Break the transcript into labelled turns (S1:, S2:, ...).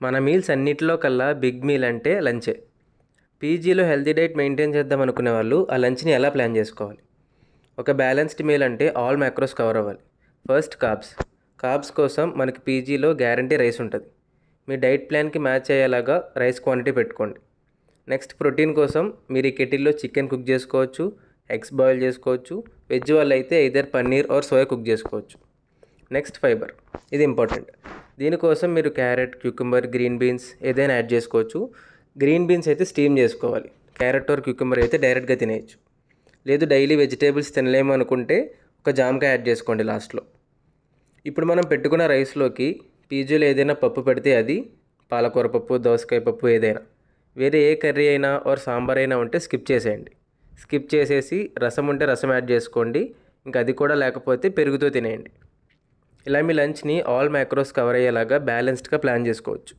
S1: మన మీల్స్ అన్నిటిలో కల్లా బిగ్ మీల్ అంటే లంచే. పీజీలో హెల్తీ డైట్ మెయింటైన్ చేద్దాం అనుకునే వాళ్ళు ఆ లంచ్ని ఎలా ప్లాన్ చేసుకోవాలి? ఒక బ్యాలెన్స్డ్ మీల్ అంటే ఆల్ మ్యాక్రోస్ కవర్ అవ్వాలి. ఫస్ట్ కార్బ్స్ కోసం మనకి పీజీలో గ్యారంటీ రైస్ ఉంటుంది. మీ డైట్ ప్లాన్కి మ్యాచ్ అయ్యేలాగా రైస్ క్వాంటిటీ పెట్టుకోండి. నెక్స్ట్ ప్రోటీన్ కోసం మీరు ఈ కెటిల్లో చికెన్ కుక్ చేసుకోవచ్చు, ఎగ్స్ బాయిల్ చేసుకోవచ్చు, వెజ్ వాళ్ళు అయితే either paneer or soya cook చేసుకోవచ్చు. నెక్స్ట్ ఫైబర్, ఇది ఇంపార్టెంట్. దీనికోసం మీరు క్యారెట్, క్యూకంబర్, గ్రీన్ బీన్స్ ఏదైనా యాడ్ చేసుకోవచ్చు. గ్రీన్ బీన్స్ అయితే స్టీమ్ చేసుకోవాలి. క్యారెట్ ఆర్ క్యూకంబర్ అయితే డైరెక్ట్గా తినేయచ్చు. లేదు డైలీ వెజిటేబుల్స్ తినలేము అనుకుంటే ఒక జామకాయ యాడ్ చేసుకోండి లాస్ట్లో. ఇప్పుడు మనం పెట్టుకున్న రైస్లోకి పీజీలో ఏదైనా పప్పు పెడితే అది పాలకూర పప్పు, దోసకాయ పప్పు ఏదైనా, వేరే ఏ కర్రీ అయినా ఆర్ సాంబార్ అయినా ఉంటే స్కిప్ చేసేయండి. స్కిప్ చేసేసి రసం ఉంటే రసం యాడ్ చేసుకోండి. ఇంకా అది కూడా లేకపోతే పెరుగుతో తినేయండి. ఇలా మీ లంచ్ని ఆల్ మ్యాక్రోస్ కవర్ అయ్యేలాగా బ్యాలెన్స్డ్గా ప్లాన్ చేసుకోవచ్చు.